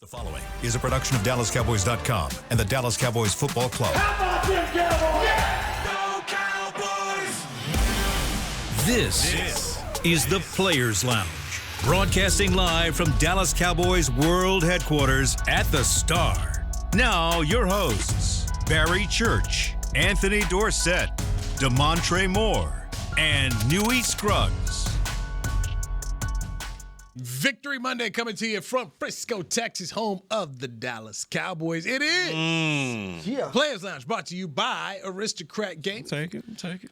following is a production of DallasCowboys.com and the Dallas Cowboys Football Club. How about them Cowboys? Yeah! Go Cowboys! This is the Players Lounge, broadcasting live from Dallas Cowboys World Headquarters at the Star. Now, your hosts, Barry Church, Anthony Dorsett, DeMontre Moore, and Newy Scruggs. Victory Monday coming to you from Frisco, Texas, home of the Dallas Cowboys. It is Players Lounge, brought to you by Aristocrat Games. Take it.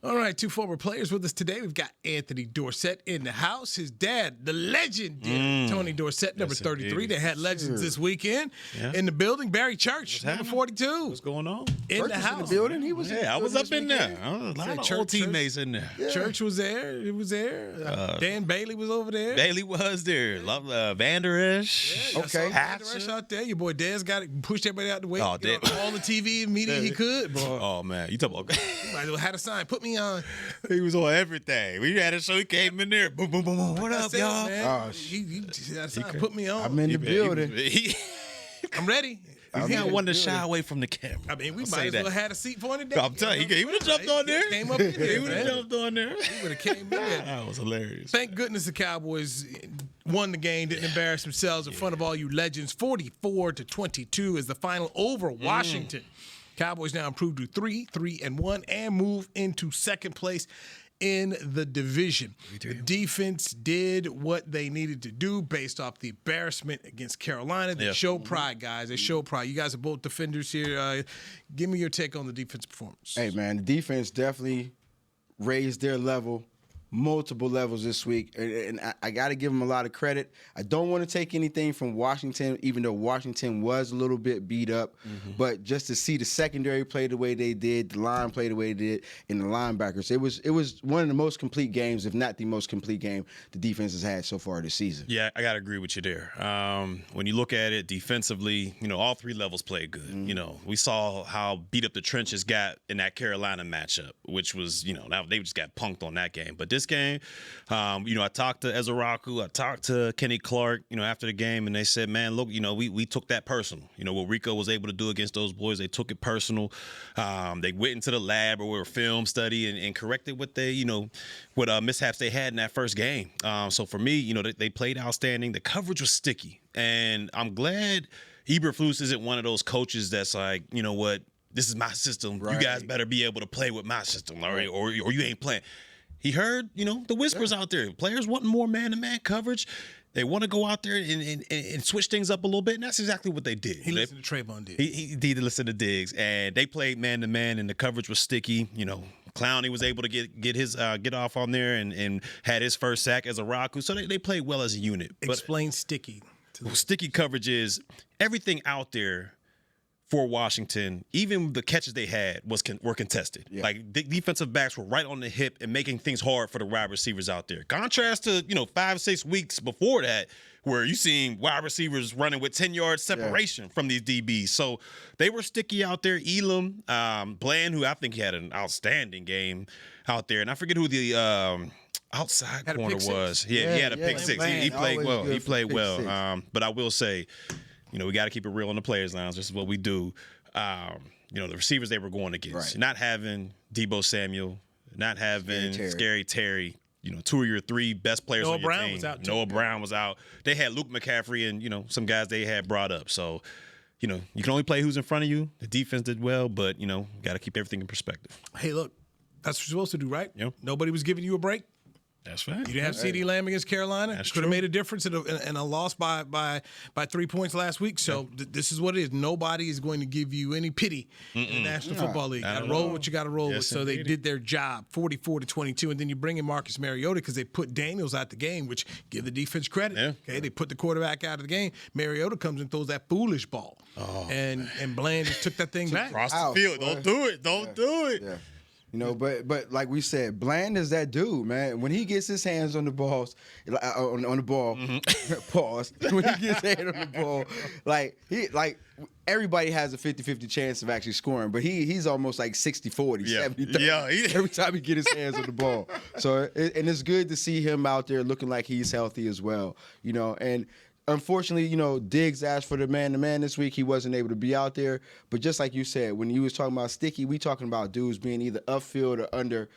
All right, two former players with us today. We've got Anthony Dorsett in the house. His dad, the legendary Tony Dorsett, number 33. Indeed. They had legends this weekend in the building. Barry Church, number 42. What's going on? In the house. In the building. He was. I was up in there. A lot of old teammates in there. Yeah. Church was there. He was there. Dan Bailey was over there. Bailey was there. Love Vanderish. Yeah, Okay. Hatcher out there. Your boy Dez got it, pushed everybody out the way. Oh, Get on all the TV and media he could. Boy. Oh, man. You talking about... He might as well had a sign. Put me on. He was on everything. We had a show. He came in there. Boom, boom, boom, boom. What up, That's it, y'all? man. He had a sign. Put me on. I'm in the building. I'm ready. He got one to shy away from the camera. I mean, we I'll might say as well that. had a seat for him today. I'm telling you, he would have jumped on there. Came up in there, He would have man. jumped on there. He would have came in there. That was hilarious. Thank goodness the Cowboys won the game, didn't embarrass themselves in front of all you legends. 44-22 is the final over Washington. Cowboys now improved to 3-1, and move into second place in the division. The defense did what they needed to do based off the embarrassment against Carolina. They showed pride, guys. They showed pride. You guys are both defenders here. Give me your take on the defense performance. Hey, man, the defense definitely raised their level, multiple levels this week, and I got to give them a lot of credit. I don't want to take anything from Washington, even though Washington was a little bit beat up, but just to see the secondary play the way they did, the line play the way they did, and the linebackers, it was one of the most complete games, if not the most complete game the defense has had so far this season. Yeah, I got to agree with you there. When you look at it defensively, all three levels played good. We saw how beat up the trenches got in that Carolina matchup, which was, they just got punked on that game. But this game, I talked to Ezraku, I talked to Kenny Clark, after the game, and they said, man, look, we took that personal. What Rico was able to do against those boys, they took it personal. They went into the lab or film study and corrected what they, what mishaps they had in that first game. So for me, they played outstanding. The coverage was sticky, and I'm glad Eberflus isn't one of those coaches that's like, you know what, this is my system. Right. You guys better be able to play with my system, all right? Or you ain't playing. He heard, the whispers out there. Players want more man-to-man coverage. They want to go out there and switch things up a little bit, and that's exactly what they did. He listened to Trayvon Diggs. He did listen to Diggs, and they played man-to-man, and the coverage was sticky. Clowney was able to get off on there and had his first sack as a Raku. So they played well as a unit. Explain sticky. Sticky coverage is everything out there for Washington, even the catches they had were contested. Yeah. Like defensive backs were right on the hip and making things hard for the wide receivers out there. Contrast to 5-6 weeks before that, where you seen wide receivers running with 10 yards separation from these DBs. So they were sticky out there. Elam, Bland, who I think he had an outstanding game out there, and I forget who the outside corner was. He had a pick six. He played well. He played well. But I will say, we got to keep it real on the Players Lounge. This is what we do. The receivers they were going against. Not having Deebo Samuel, not having Scary Terry. 2 of your 3 best players on your team. Noah Brown was out. They had Luke McCaffrey and, some guys they had brought up. So, you can only play who's in front of you. The defense did well, but, got to keep everything in perspective. Hey, look, that's what you're supposed to do, right? Yep. Nobody was giving you a break. That's right. You didn't have C.D. Lamb against Carolina. That's Could have made a difference in a loss by 3 points last week. So this is what it is. Nobody is going to give you any pity in the National Football League. Got to roll what you got to roll with. So they did their job, 44-22, and then you bring in Marcus Mariota because they put Daniels out the game, which give the defense credit. Yeah. Okay, they put the quarterback out of the game. Mariota comes and throws that foolish ball, and Bland just took that thing back across the field. Don't do it. Don't do it. Yeah. But like we said, Bland is that dude, man. When he gets his hands on the balls, on the ball, pause. When he gets his hand on the ball, everybody has a 50-50 chance of actually scoring, but he's almost like 60-40, 70-30. Yeah, every time he get his hands on the ball. So and it's good to see him out there looking like he's healthy as well. And unfortunately, Diggs asked for the man-to-man this week. He wasn't able to be out there. But just like you said, when you was talking about Sticky, we talking about dudes being either upfield or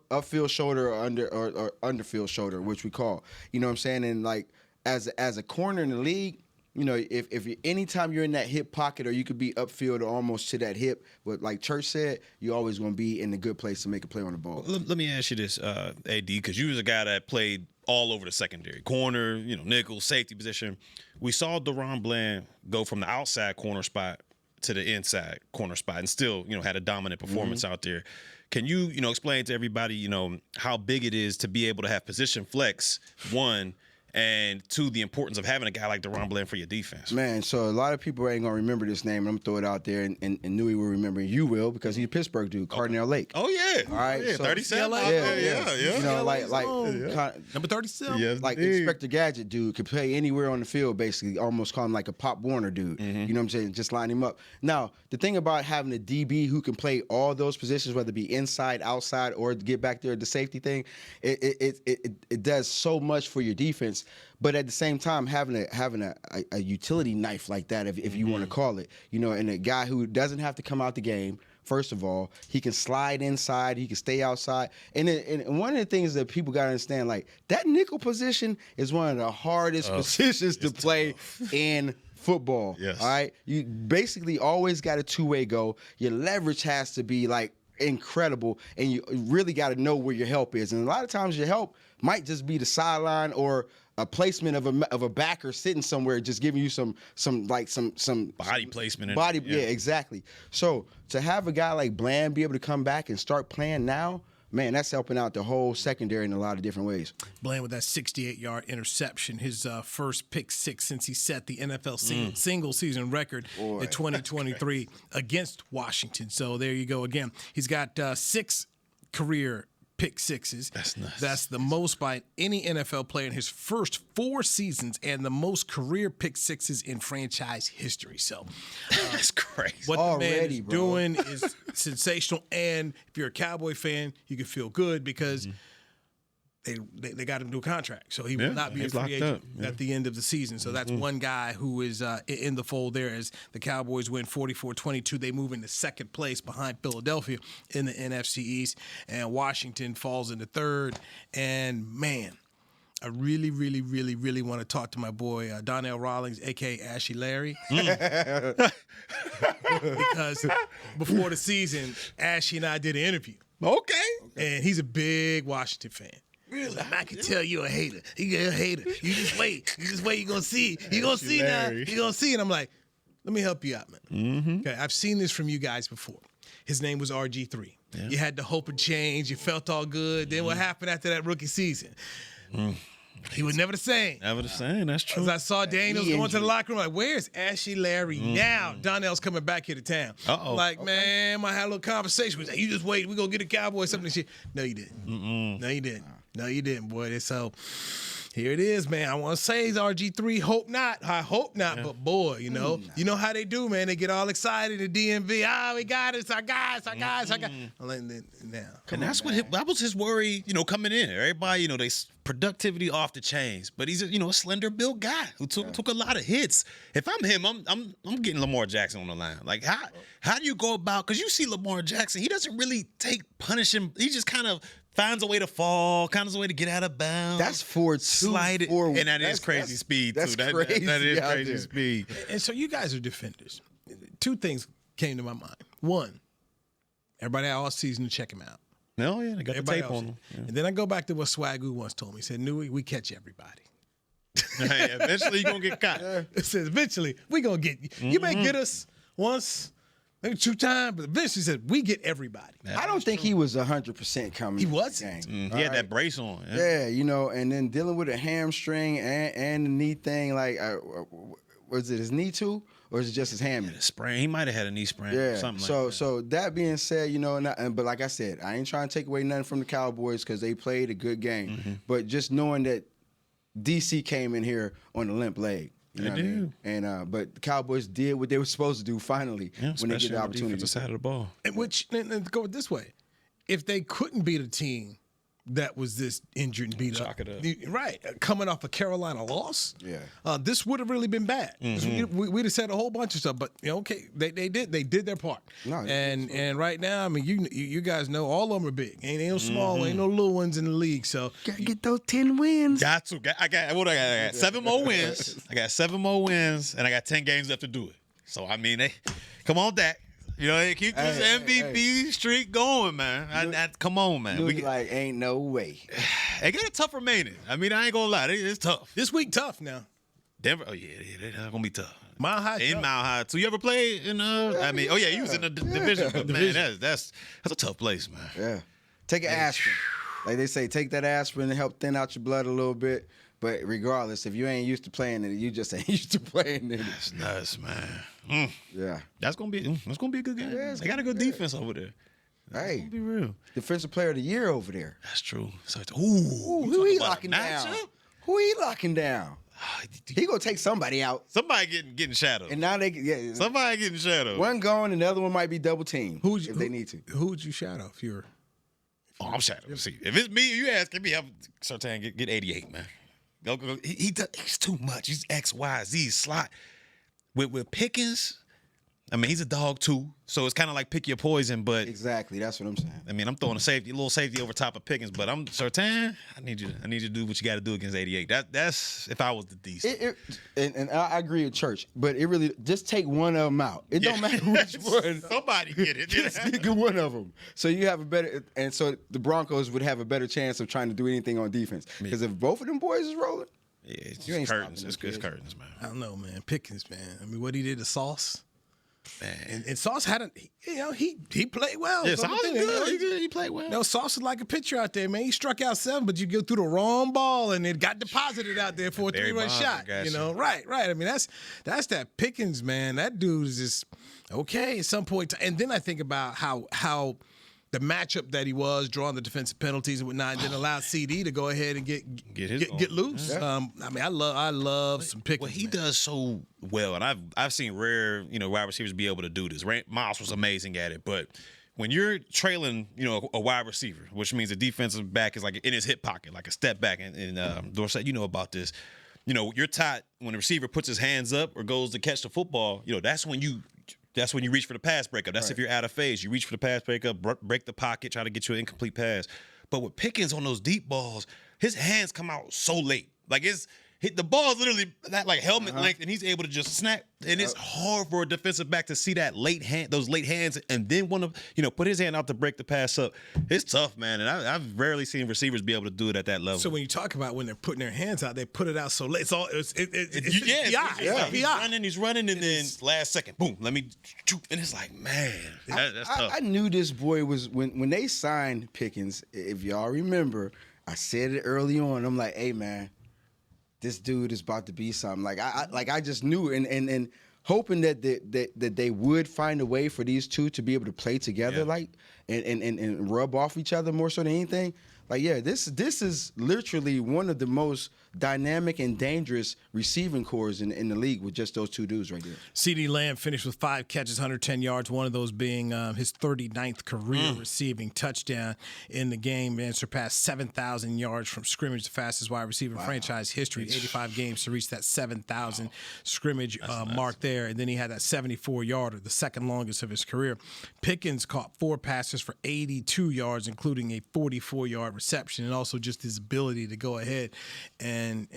upfield shoulder or underfield shoulder, which we call. You know what I'm saying? And like as a corner in the league, if you anytime you're in that hip pocket or you could be upfield or almost to that hip, but like Church said, you're always going to be in a good place to make a play on the ball. Let me ask you this, AD, because you was a guy that played all over the secondary, corner, nickel, safety position. We saw DaRon Bland go from the outside corner spot to the inside corner spot and still, had a dominant performance out there. Can you, explain to everybody, how big it is to be able to have position flex, one, and two, the importance of having a guy like DaRon Bland for your defense? Man, so a lot of people ain't going to remember this name. I'm going to throw it out there, and Newy will remember. You will, because he's a Pittsburgh dude, Cardinal Lake. Oh, yeah. All right. Yeah, so, 37. Yeah. Number 37. Yes, like Inspector Gadget dude could play anywhere on the field, basically, almost call him like a Pop Warner dude. You know what I'm saying? Just line him up. Now, the thing about having a DB who can play all those positions, whether it be inside, outside, or get back there, the safety thing, it does so much for your defense. But at the same time, having a utility knife like that, if you want to call it, and a guy who doesn't have to come out the game. First of all, he can slide inside, he can stay outside, and one of the things that people got to understand, like that nickel position is one of the hardest positions to play in football. Yes. All right, you basically always got a two-way go. Your leverage has to be like incredible, and you really got to know where your help is. And a lot of times, your help might just be the sideline or a placement of a backer sitting somewhere, just giving you some Body placement. Yeah, exactly. So to have a guy like Bland be able to come back and start playing now, man, that's helping out the whole secondary in a lot of different ways. Bland with that 68-yard interception, his first pick six since he set the NFL single season record in 2023 against Washington. So there you go again. He's got 6 career pick sixes. That's nice. That's the most by any NFL player in his first 4 seasons and the most career pick sixes in franchise history. So that's crazy. What the man is bro. doing is sensational. And if you're a Cowboy fan, you can feel good because they got him to a contract. So he will not be a free agent at the end of the season. So that's one guy who is in the fold there as the Cowboys win 44-22. They move into second place behind Philadelphia in the NFC East. And Washington falls into third. And, man, I really, really, really, really want to talk to my boy Donnell Rawlings, a.k.a. Ashy Larry. Because before the season, Ashy and I did an interview. Okay. And he's a big Washington fan. Really? I can tell you're a hater. You're a hater. You just wait. You're going to see. You're going to see now. You're going to see. And I'm like, let me help you out, man. Okay, I've seen this from you guys before. His name was RG3. Yeah. You had the hope of change. You felt all good. Then what happened after that rookie season? He was never the same. Never the same. That's true. As I saw Daniels going to the locker room, like, where's Ashy Larry now? Donnell's coming back here to town. Like, man, I had a little conversation with him. You just wait. We're going to get the Cowboys something this year. No, you didn't. No, you didn't. No, you didn't, boy. So here it is, man. I want to say it's RG3. Hope not. I hope not. Yeah. But, boy, you know how they do, man. They get all excited at DMV. We got it. It's our guys. Now, and that's that was his worry, coming in. Everybody, they productivity off the chains. But he's a slender built guy who took a lot of hits. If I'm him, I'm getting Lamar Jackson on the line. Like how do you go about? Because you see Lamar Jackson, he doesn't really take punishing. He just kind of finds a way to fall, finds a way to get out of bounds. That's 4.2. Slide it. And that is crazy speed, too. That is crazy speed. And so you guys are defenders. 2 things came to my mind. 1, everybody had all season to check him out. No, yeah, they got everybody the tape on him. Yeah. And then I go back to what Swagoo once told me. He said, Newy, we catch everybody. Eventually, you're going to get caught. It says, eventually, we going to get you. You may get us once, maybe 2 times, but eventually said, we get everybody. I don't think he was 100% coming. He wasn't. He had that brace on. Yeah, and then dealing with a hamstring and the knee thing, like, was it his knee too? Or is it just his hammy? Sprain. He might have had a knee sprain. Yeah. Something so, like that. So that being said, but like I said, I ain't trying to take away nothing from the Cowboys because they played a good game. But just knowing that DC came in here on a limp leg. You know what I mean? And but the Cowboys did what they were supposed to do finally when they get the opportunity. The side of the ball. And go this way, if they couldn't beat a team that was this injured and beat Chalk up. it up. Right. Coming off a Carolina loss. Yeah. This would have really been bad. We'd have said a whole bunch of stuff, but okay, they did their part. No, and right now, I mean, you guys know all of them are big. Ain't no small, ain't no little ones in the league. So Gotta get those 10 wins. Got to. I got 7 more wins. I got 7 more wins, and I got 10 games left to do it. So I mean, come on, Dak. You know, they keep this MVP streak going, man. Come on, man. We like, ain't no way. They got a tough remaining. I mean, I ain't gonna lie, it's tough. this week tough now. Denver, they're gonna be tough. Mile High. In tough. Mile High. So you ever played in? You was in the division, but man, that's a tough place, man. Yeah. Take an aspirin. Like they say, take that aspirin to help thin out your blood a little bit. But regardless, if you ain't used to playing it, you just ain't used to playing it. That's nuts, man. Yeah. That's gonna be a good game. Yeah, They got a good defense over there. Hey, Be real. Defensive Player of the Year over there. That's true. So it's, Who he locking down? matchup? Who he locking down? He gonna take somebody out. Somebody getting shadowed. And now they Somebody getting shadowed. one gone and the other one might be double teamed if they need to. Who would you shadow if you're? Oh, I'm shadowed. See, if it's me, you asking me, I'm certain get 88, man. Go. He's too much. He's X, Y, Z slot. With Pickens, I mean, he's a dog too. So it's kind of like pick your poison, but Exactly, that's what I'm saying. I mean, I'm throwing a little safety over top of Pickens, but I'm certain I need you to do what you got to do against 88. That's if I was the DC. And I agree with Church, but it really just take one of them out. It don't matter which one. Somebody get it. Just get one of them. So you have a better, and so the Broncos would have a better chance of trying to do anything on defense. Because if both of them boys is rolling, Yeah, it's You ain't curtains. stopping It's them kids. curtains, man. I don't know, man. Pickens, man. I mean, what he did to Sauce. Man. And Sauce had he played well. Yeah, So Sauce the is thing, good. He played well. No, Sauce is like a pitcher out there, man. He struck out 7, but you go through the wrong ball and it got deposited out there for a Barry 3-run Bonds, shot. I got You know, you. right. I mean, that's that Pickens, man. That dude is just okay at some point. And then I think about how the matchup that he was, drawing the defensive penalties and whatnot, and then allowed CD to go ahead and get loose. I mean, I love some Pickens. Well, he man. does so well, and I've seen rare wide receivers be able to do this. Miles was amazing at it, but when you're trailing a wide receiver, which means the defensive back is like in his hip pocket, like a step back, and Dorsett, you know about this. You're taught when the receiver puts his hands up or goes to catch the football. That's when you reach for the pass breakup. That's Right. if you're out of phase. You reach for the pass breakup, break the pocket, try to get you an incomplete pass. But with Pickens on those deep balls, his hands come out so late. Like the ball is literally that like helmet length, and he's able to just snap. And it's hard for a defensive back to see that those late hands, and then want to put his hand out to break the pass up. It's tough, man. And I've rarely seen receivers be able to do it at that level. So when you talk about when they're putting their hands out, they put it out so late. It's He's running, and then last second, boom, let me shoot. And it's like, man, that's tough. I knew this boy was when they signed Pickens. If y'all remember, I said it early on. I'm like, hey man, this dude is about to be something. I just knew, and hoping that they would find a way for these two to be able to play together, and rub off each other more so than anything. Like, yeah, this is literally one of the most dynamic and dangerous receiving cores in the league with just those two dudes right there. CeeDee Lamb finished with 5 catches, 110 yards, one of those being his 39th career receiving touchdown in the game, and surpassed 7,000 yards from scrimmage, the fastest wide receiver in franchise history, 85 games to reach that 7,000 scrimmage mark there. And then he had that 74-yarder, the second longest of his career. Pickens caught 4 passes for 82 yards, including a 44-yard reception, and also just his ability to go ahead and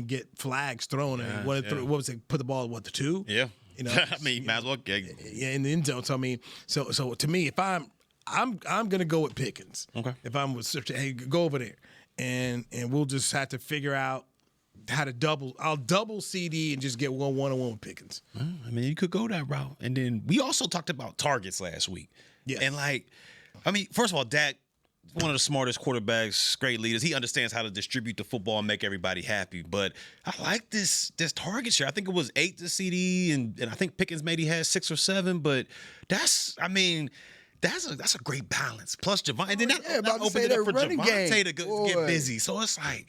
get flags thrown. And what was it? Put the ball to 2? Yeah. I mean, you might as well in the end zone. So I mean, so to me, if I'm gonna go with Pickens. Okay. If I'm with hey, go over there, and we'll just have to figure out how to double. I'll double CD and just get one-on-one with Pickens. I mean, you could go that route. And then we also talked about targets last week. Yes. And first of all, Dak, one of the smartest quarterbacks, great leaders. He understands how to distribute the football and make everybody happy. But I like this target share. I think it was 8 to CD, and I think Pickens maybe had 6 or 7. But that's a great balance. Plus Javante, and then that about to opened say it up that for running Javante game. to get Boy. busy. So it's like,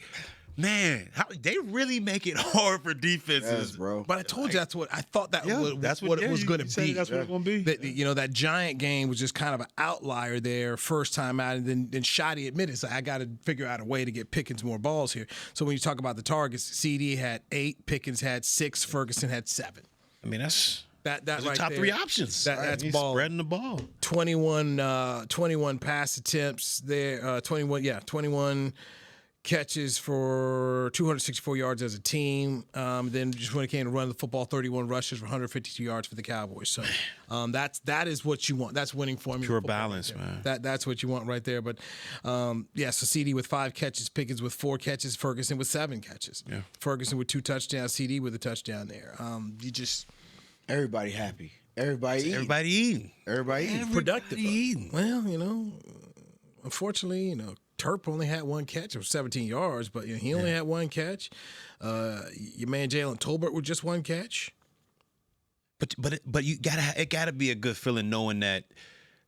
Man, they really make it hard for defenses, Yes, bro. But I told you that's what I thought that's what it was going to be. That's what it's going to be. That Giant game was just kind of an outlier there first time out, and then Shoddy admitted, so I got to figure out a way to get Pickens more balls here. So when you talk about the targets, CD had 8, Pickens had 6, Ferguson had 7. I mean, that's that those right are top there. 3 options. That's He's ball. spreading the ball. 21 pass attempts there. 21 catches for 264 yards as a team. Then just when it came to run the football, 31 rushes for 152 yards for the Cowboys. So that is what you want. That's winning formula. Pure balance, right man. That's what you want right there. But so CD with 5 catches, Pickens with 4 catches, Ferguson with 7 catches. Yeah. Ferguson with 2 touchdowns, CD with a touchdown there. Everybody happy. Everybody eating. Everybody eating. Productive. Eating. Well, unfortunately, Terp only had 1 catch. It was 17 yards, but he only had 1 catch. Your man Jalen Tolbert with just 1 catch. But it gotta be a good feeling knowing that,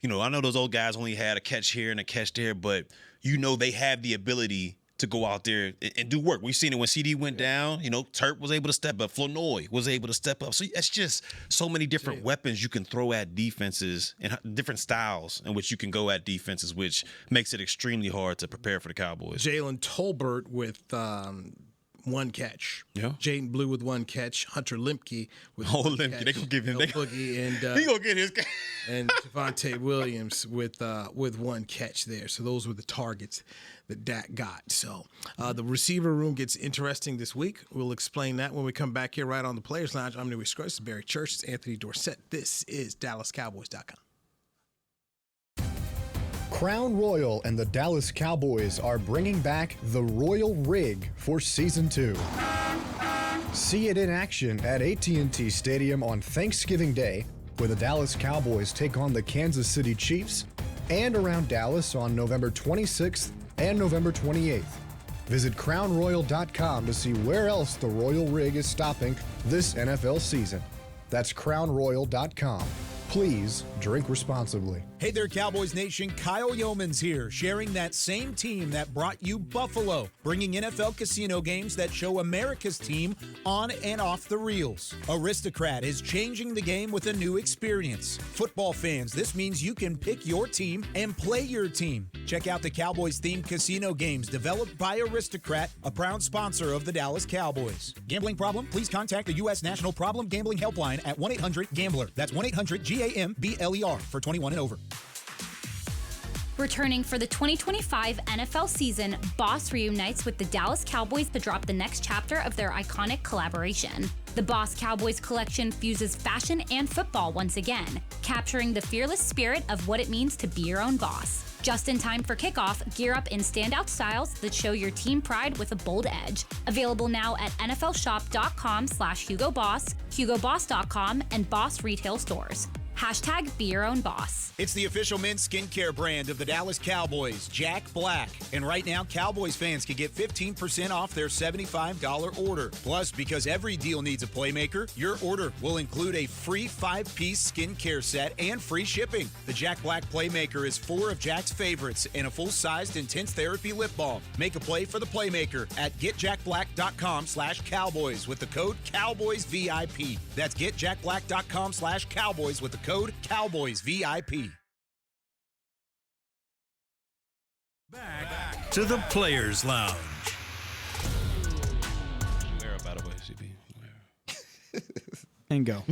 I know those old guys only had a catch here and a catch there, but they have the ability to go out there and do work. We've seen it when CD went down. Terp was able to step up. Flournoy was able to step up. So it's just so many different weapons you can throw at defenses and different styles in which you can go at defenses, which makes it extremely hard to prepare for the Cowboys. Jalen Tolbert with 1 catch. Yeah. Jaden Blue with 1 catch. Hunter Lemke with Lemke. catch. They gonna give him. Boogie and he gonna get his. and Javonte Williams with 1 catch there. So those were the targets that Dak got. So the receiver room gets interesting this week. We'll explain that when we come back here right on the Players Lounge. I'm Newy Scruggs, Barry Church, it's Anthony Dorsett. This is DallasCowboys.com. Crown Royal and the Dallas Cowboys are bringing back the Royal Rig for Season 2. See it in action at AT&T Stadium on Thanksgiving Day, where the Dallas Cowboys take on the Kansas City Chiefs, and around Dallas on November 26th and November 28th. Visit crownroyal.com to see where else the Royal Rig is stopping this NFL season. That's crownroyal.com. Please drink responsibly. Hey there, Cowboys Nation. Kyle Yeomans here, sharing that same team that brought you Buffalo, bringing NFL casino games that show America's team on and off the reels. Aristocrat is changing the game with a new experience. Football fans, this means you can pick your team and play your team. Check out the Cowboys-themed casino games developed by Aristocrat, a proud sponsor of the Dallas Cowboys. Gambling problem? Please contact the U.S. National Problem Gambling Helpline at 1-800-GAMBLER. That's 1-800-GAMBLER for 21 and over. Returning for the 2025 NFL season, Boss reunites with the Dallas Cowboys to drop the next chapter of their iconic collaboration. The Boss Cowboys collection fuses fashion and football once again, capturing the fearless spirit of what it means to be your own boss. Just in time for kickoff, gear up in standout styles that show your team pride with a bold edge. Available now at nflshop.com/HugoBoss, HugoBoss.com, and Boss retail stores. Hashtag be your own boss. It's the official men's skincare brand of the Dallas Cowboys, Jack Black. And right now, Cowboys fans can get 15% off their $75 order. Plus, because every deal needs a playmaker, your order will include a free 5-piece skincare set and free shipping. The Jack Black Playmaker is 4 of Jack's favorites and a full-sized intense therapy lip balm. Make a play for the Playmaker at getjackblack.com/Cowboys with the code CowboysVIP. That's getjackblack.com/Cowboys with the code CowboysVIP. Back to the Players Lounge. Where, by the way, CB? And go.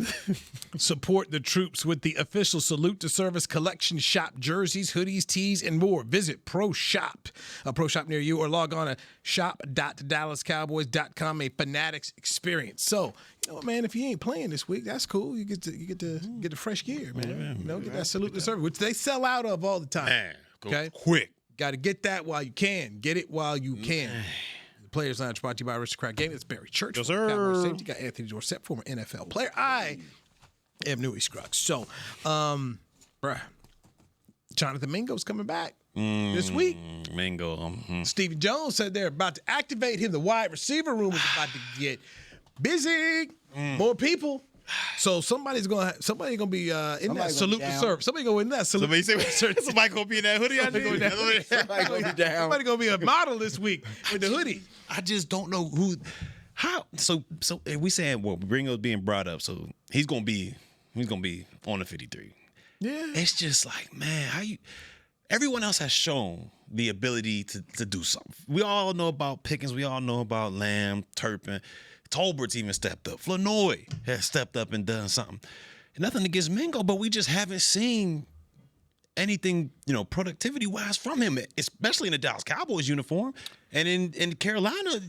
Support the troops with the official Salute to Service collection shop, jerseys, hoodies, tees, and more. Visit Pro Shop, a Pro Shop near you, or log on to shop.dallascowboys.com, a Fanatics experience. So, man, if you ain't playing this week, that's cool. You get to get the fresh gear, man. Get that Salute to Service, which they sell out of all the time. Man, go quick. Got to get that while you can. Get it while you can. Players Lounge brought to you by Aristocrat Gaming. It's Barry Church. Yes, sir. Cowboys safety. Got Anthony Dorsett, former NFL player. I am Newy Scruggs. So, Jonathan Mingo's coming back this week. Mingo. Stevie Jones said they're about to activate him. The wide receiver room is about to get busy. More people. So somebody's gonna be in that salute to serve. Somebody gonna win that salute. Somebody gonna be in that hoodie. Somebody gonna be down. Somebody gonna be a model this week with the hoodie. I just don't know who. How? So if we saying Ringo's being brought up, so he's gonna be on the 53. Yeah. It's just like, man, how you? Everyone else has shown the ability to do something. We all know about Pickens. We all know about Lamb, Turpin. Tolbert's even stepped up. Flournoy has stepped up and done something. Nothing against Mingo, but we just haven't seen anything, productivity-wise from him, especially in the Dallas Cowboys uniform. And in Carolina,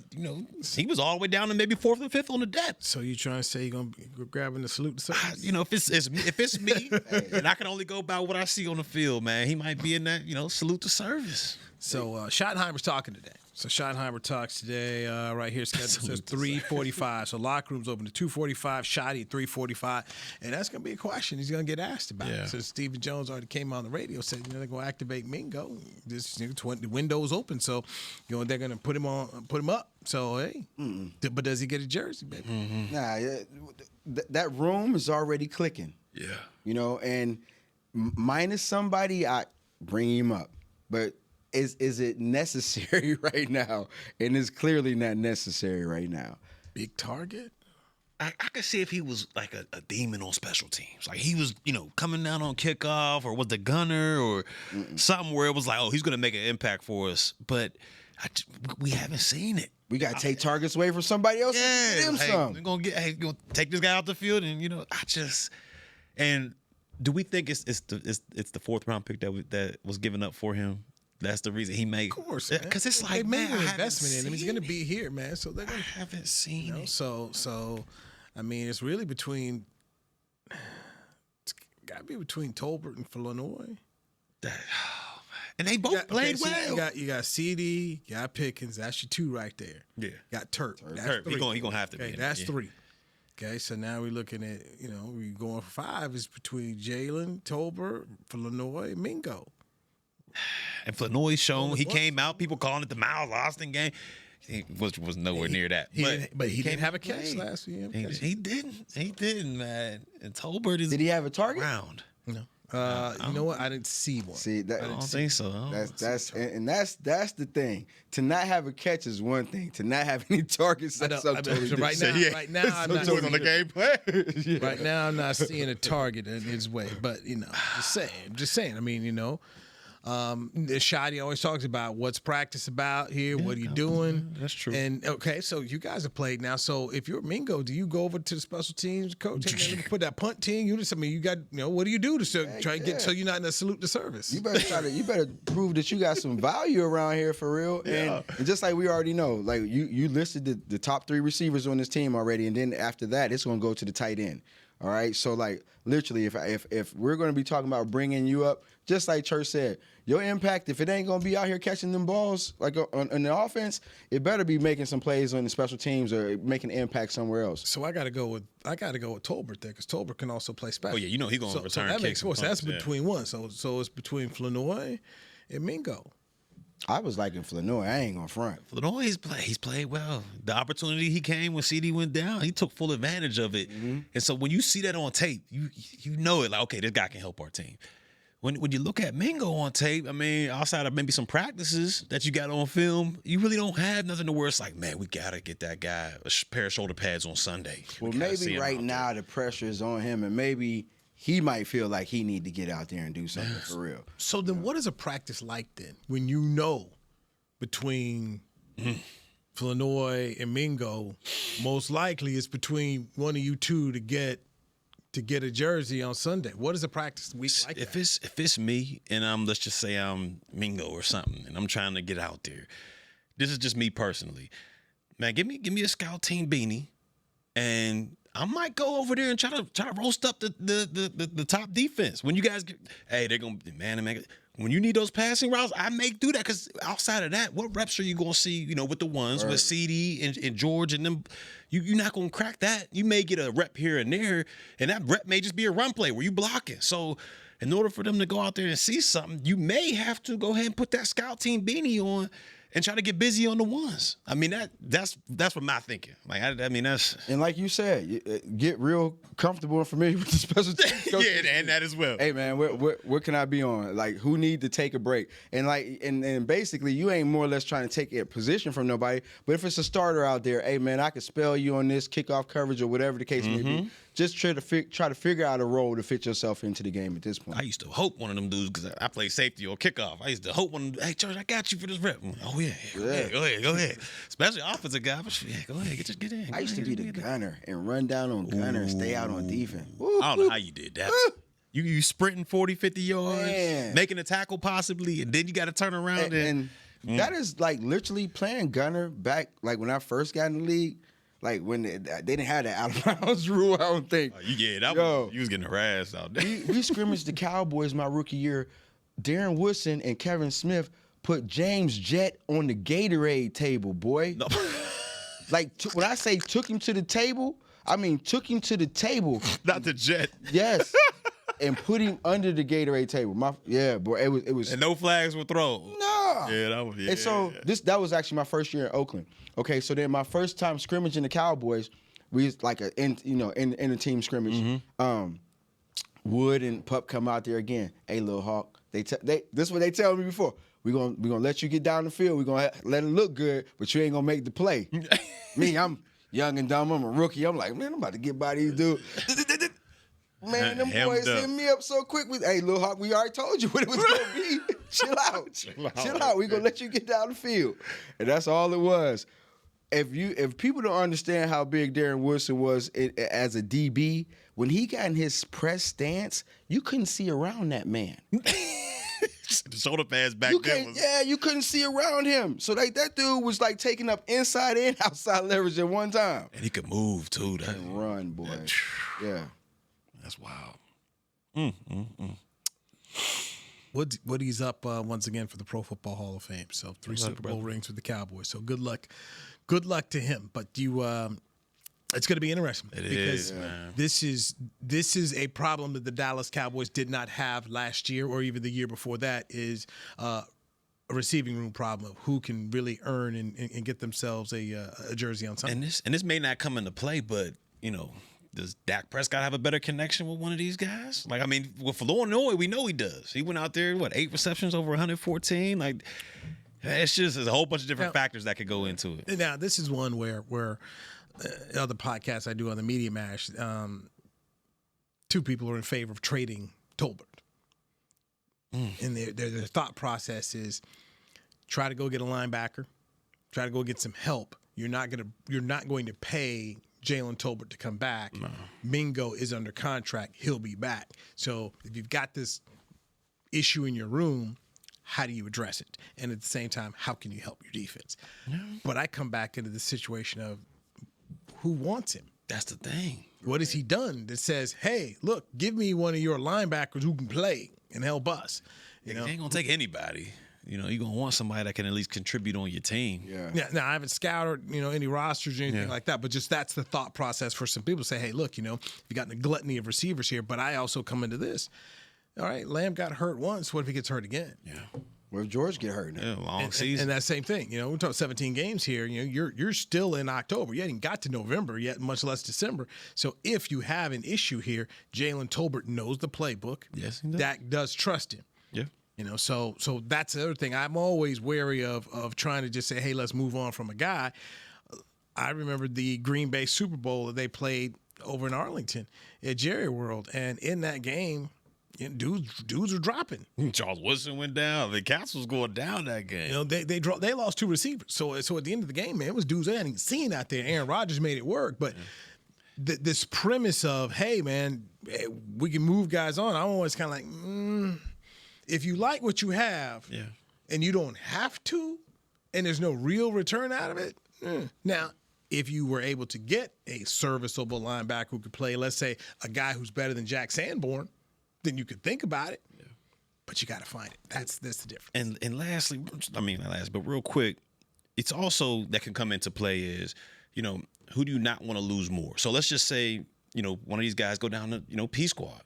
he was all the way down to maybe 4th or 5th on the depth. So you trying to say you're going to be grabbing the salute to service? If it's me, and I can only go by what I see on the field, man, he might be in that, salute to service. So Schottenheimer's talking today. So Schottenheimer talks today right here. Schedule says 3:45. So locker room's open to 2:45. Schotty 3:45, and that's gonna be a question he's gonna get asked about. Yeah. So Stephen Jones already came on the radio, said they're gonna activate Mingo. The window's open, so they're gonna put him up. So hey, but does he get a jersey, baby? Mm-hmm. Nah, that room is already clicking. Yeah. And minus somebody, I bring him up, but. Is it necessary right now? And it's clearly not necessary right now. Big target? I could see if he was like a demon on special teams. Like he was, coming down on kickoff or was the gunner or something where it was like, oh, he's going to make an impact for us. But we haven't seen it. We got to take targets away from somebody else. Yeah. Give him some. We're going to take this guy out the field and, and do we think it's the 4th round pick that was given up for him? That's the reason he made. Of course, because it's like, they made man, an investment in him. He's going to be here, man. So they're going to haven't seen it. So I mean, it's really between. It's got to be between Tolbert and Flournoy. And they both played well. You got CD, you got Pickens. That's your 2 right there. Yeah. Got Turp. That's Turp. 3. He gonna have to be. That's 3. Okay, so now we're looking at we're going for 5 is between Jalen, Tolbert, Flournoy, Mingo. And Flournoy's shown he came out. People calling it the Miles Austin game. He was nowhere near that. But he didn't have a catch last year. He didn't, man. And Tolbert is. Did he have a target? Round. No. You know what? I didn't see one. See, I don't think so. That's the thing. To not have a catch is one thing. To not have any targets, that's something totally different. Right now, I'm not on the game plan. Right now, I'm not seeing a target in his way. But just saying. I mean, Shotty always talks about what's practice about here. What are you doing? That's true. And okay, so you guys have played now. So if you're Mingo, do you go over to the special teams coach and put that punt team? You got what do you do to try to get so you're not in a salute to service? You better prove that you got some value around here for real. And just like we already know, like you listed the top 3 receivers on this team already, and then after that, it's going to go to the tight end. All right, so like literally, if we're going to be talking about bringing you up, just like Church said, your impact, if it ain't going to be out here catching them balls like on the offense, it better be making some plays on the special teams or making an impact somewhere else. So I got to go with Tolbert there because Tolbert can also play special. Oh yeah, he's going to return so that kicks. Makes sense. That's between one. So it's between Flournoy and Mingo. I was liking Flournoy. I ain't gonna front. Flournoy, he's played well. The opportunity he came when CD went down, he took full advantage of it. Mm-hmm. And so when you see that on tape, you know it like, okay, this guy can help our team. When you look at Mingo on tape, I mean, outside of maybe some practices that you got on film, you really don't have nothing to where it's like, man, we gotta get that guy a pair of shoulder pads on Sunday. Well, maybe right now the pressure is on him, and maybe he might feel like he need to get out there and do something for real. So then what is a practice like then when you know between Flournoy and Mingo, most likely it's between one of you two to get a jersey on Sunday? What is a practice week like if that? it's me and let's just say I'm Mingo or something and I'm trying to get out there. This is just me personally. Man, give me a scout team beanie and I might go over there and try to roast up the top defense. When you guys they're gonna man. When you need those passing routes, I may do that because outside of that, what reps are you gonna see? With the ones with CD and George and them, you're not gonna crack that. You may get a rep here and there, and that rep may just be a run play where you blocking. So, in order for them to go out there and see something, you may have to go ahead and put that scout team beanie on and try to get busy on the ones. I mean, that's what my thinking. Like, I mean, that's and like you said, get real comfortable and familiar with the special teams. yeah, and that as well. Hey man, what can I be on? Like, who need to take a break? And like, and basically, you ain't more or less trying to take a position from nobody. But if it's a starter out there, hey man, I could spell you on this kickoff coverage or whatever the case may be. Just try to figure out a role to fit yourself into the game at this point. I used to hope one of them dudes, because I play safety or kickoff. I used to hope one of them, hey, Church, I got you for this rep. Oh, yeah. Go ahead. Especially offensive guy. But yeah, go ahead. Get in. I used to be the gunner and run down on gunner and stay out on defense. I don't know how you did that. You sprinting 40, 50 yards, making a tackle possibly, and then you got to turn around. And that is like literally playing gunner back, like when I first got in the league. Like when they didn't have that out of bounds rule, I don't think. You was getting harassed out there. We scrimmaged the Cowboys my rookie year. Darren Woodson and Kevin Smith put James Jett on the Gatorade table, boy. No. Like when I say took him to the table, I mean took him to the table. Not the Jet. Yes. And put him under the Gatorade table. Boy, it was. And no flags were thrown. No. Yeah, that was. Yeah. And so that was actually my first year in Oakland. Okay, so then my first time scrimmaging the Cowboys, we was like in a team scrimmage. Wood and Pup come out there again. Hey, Lil Hawk, this is what they tell me before. We gonna let you get down the field. We gonna let it look good, but you ain't gonna make the play. Me, I'm young and dumb. I'm a rookie. I'm like, man, I'm about to get by these dudes. Man, them boys hit me up so quick. Hey, Lil Hawk, we already told you what it was going to be. Chill out. Chill out. We going to let you get down the field. And that's all it was. If people don't understand how big Darren Woodson was as a DB, when he got in his press stance, you couldn't see around that man. The shoulder pads back there was... Yeah, you couldn't see around him. So that dude was like taking up inside and outside leverage at one time. And he could move, too. And run, boy. Yeah. That's wild. Woody's up once again for the Pro Football Hall of Fame. So 3 Super Bowl rings with the Cowboys. So good luck to him. But it's going to be interesting because this is a problem that the Dallas Cowboys did not have last year or even the year before that. Is a receiving room problem of who can really earn and get themselves a jersey on Sunday. And this may not come into play, but does Dak Prescott have a better connection with one of these guys? Like, I mean, with Illinois, we know he does. He went out there, 8 receptions, over 114? Like, there's a whole bunch of different factors that could go into it. Now, this is one where other podcasts I do on the Media Mash, 2 people are in favor of trading Tolbert. And their thought process is try to go get a linebacker, try to go get some help. You're not going to pay Jalen Tolbert to come back. No. Mingo is under contract. He'll be back. So if you've got this issue in your room, how do you address it? And at the same time, how can you help your defense? Yeah. But I come back into the situation of who wants him? That's the thing. What has he done that says, hey, look, give me one of your linebackers who can play and help us? You ain't going to take anybody. You're going to want somebody that can at least contribute on your team. Yeah. Now, I haven't scouted, any rosters or anything like that, but just that's the thought process for some people. Say, hey, look, you got a gluttony of receivers here, but I also come into this. All right, Lamb got hurt once. What if he gets hurt again? Yeah. What if George get hurt now? Yeah, long season. And that same thing. We're talking 17 games here. You're still in October. You haven't got to November yet, much less December. So if you have an issue here, Jalen Tolbert knows the playbook. Yes, he does. Dak does trust him. Yeah. So that's the other thing. I'm always wary of trying to just say, hey, let's move on from a guy. I remember the Green Bay Super Bowl that they played over in Arlington at Jerry World. And in that game, dudes were dropping. Charles Woodson went down. The Cats was going down that game. They lost 2 receivers. So at the end of the game, man, it was dudes they hadn't even seen out there. Aaron Rodgers made it work. But this premise of, hey, man, we can move guys on, I'm always kind of like, if you like what you have and you don't have to and there's no real return out of it, Now, if you were able to get a serviceable linebacker who could play, let's say, a guy who's better than Jack Sanborn, then you could think about it. Yeah. But you got to find it. That's the difference. And lastly, not last, but real quick, it's also that can come into play is, who do you not want to lose more? So let's just say, one of these guys go down to, P squad.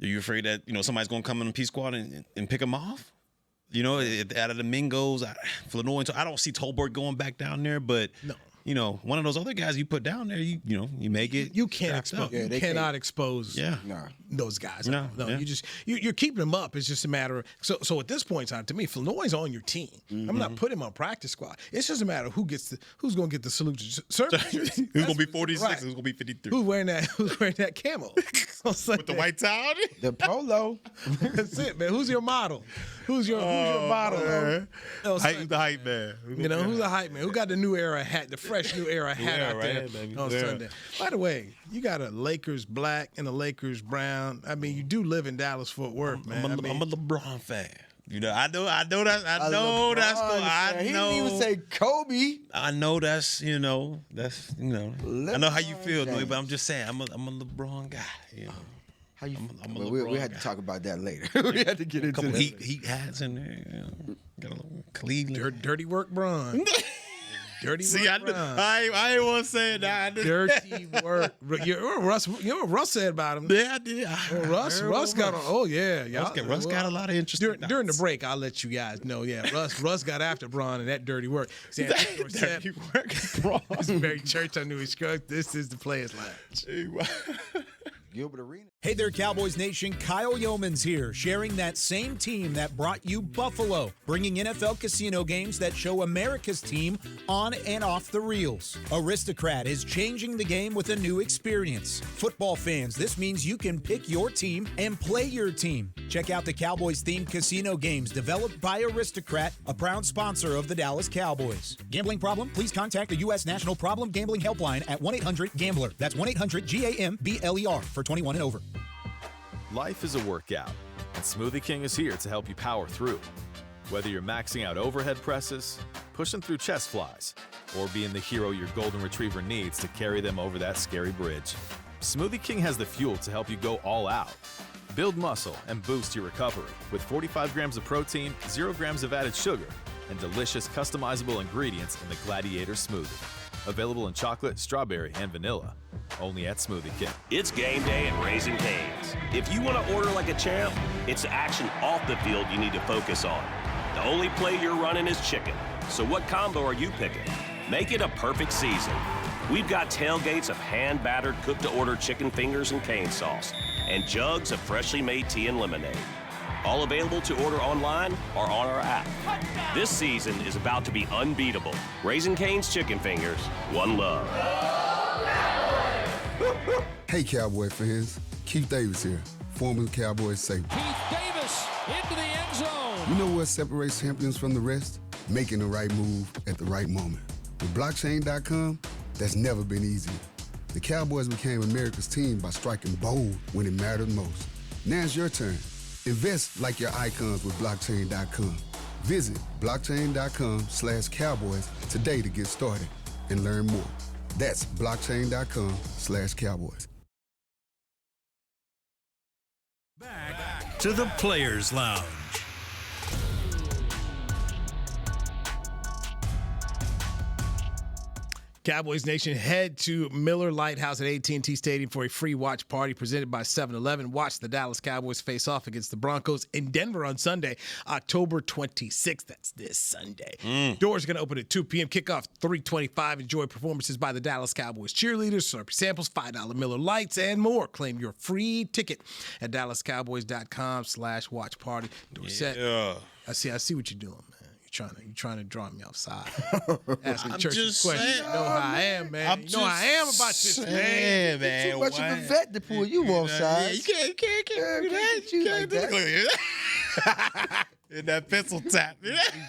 Are you afraid that, somebody's going to come in the P squad and pick them off? out of the Mingos, Flanoy, I don't see Tolbert going back down there, but no. One of those other guys you put down there, you may get. You can't expose. Yeah, you cannot expose. Those guys. No. You're keeping them up. It's just a matter of so at this point in time, to me, Flanoy's on your team. I'm not putting him on practice squad. It's just a matter of who's going to get the salute. Who's going to be 46? Right. Who's going to be 53? Who's wearing that camo with the white tie? The polo. That's it, man. Who's your model? Who's your model? Who's the hype man? Who's the hype man? Who got the new era hat, the fresh new era hat out there on Sunday? By the way, you got a Lakers black and a Lakers brown. I mean, you do live in Dallas, Fort Worth, man. I'm a LeBron fan. I know that's He didn't even say Kobe. I know that's I know how you feel, but I'm just saying I'm a LeBron guy. How you? We had to talk about that later. We had to get into couple that. Heat hats in there. Got a little Cleveland. Dirty work, Bron. Dirty work. See, I ain't want to say that. Dirty work. You know what Russ said about him? Yeah, I did. Russ got on. Oh yeah, Russ got a lot of interest. During the break, I'll let you guys know. Yeah, Russ got after Bron and that dirty work. Dirty work, Bron. This is Barry Church on Newy Scruggs. This is the Players Lounge. Gilbert Arena. Hey there, Cowboys Nation. Kyle Yeomans here, sharing that same team that brought you Buffalo, bringing NFL casino games that show America's team on and off the reels. Aristocrat is changing the game with a new experience. Football fans, this means you can pick your team and play your team. Check out the Cowboys-themed casino games developed by Aristocrat, a proud sponsor of the Dallas Cowboys. Gambling problem? Please contact the U.S. National Problem Gambling Helpline at 1-800-GAMBLER. That's 1-800-GAMBLER for 21 and over. Life is a workout, and Smoothie King is here to help you power through. Whether you're maxing out overhead presses, pushing through chest flies, or being the hero your golden retriever needs to carry them over that scary bridge, Smoothie King has the fuel to help you go all out. Build muscle and boost your recovery with 45 grams of protein, 0 grams of added sugar, and delicious customizable ingredients in the Gladiator Smoothie. Available in chocolate, strawberry, and vanilla. Only at Smoothie King. It's game day at Raising Cane's. If you want to order like a champ, it's the action off the field you need to focus on. The only play you're running is chicken. So what combo are you picking? Make it a perfect season. We've got tailgates of hand-battered, cooked-to-order chicken fingers and cane sauce, and jugs of freshly made tea and lemonade. All available to order online or on our app. This season is about to be unbeatable. Raising Cane's Chicken Fingers, one love. Hey, Cowboy fans. Keith Davis here, former Cowboys safety. Keith Davis into the end zone. You know what separates champions from the rest? Making the right move at the right moment. With blockchain.com, that's never been easier. The Cowboys became America's team by striking bold when it mattered most. Now it's your turn. Invest like your icons with blockchain.com. Visit blockchain.com/Cowboys today to get started and learn more. That's blockchain.com/Cowboys. Back to the Players Lounge. Cowboys Nation, head to Miller Lighthouse at AT&T Stadium for a free watch party presented by 7-Eleven. Watch the Dallas Cowboys face off against the Broncos in Denver on Sunday, October 26th. That's this Sunday. Doors are going to open at 2 p.m. Kickoff 3:25. Enjoy performances by the Dallas Cowboys cheerleaders, Slurpee samples, $5 Miller Lights, and more. Claim your free ticket at DallasCowboys.com/watch party. Dorsett, yeah. I see what you're doing, man. You're trying to draw me offside. Asking I'm Church just question. saying. You know how I am, man. You know how I am about this, man. Man, Too much of a vet to pull you offside. You can't do that. In that pencil tap.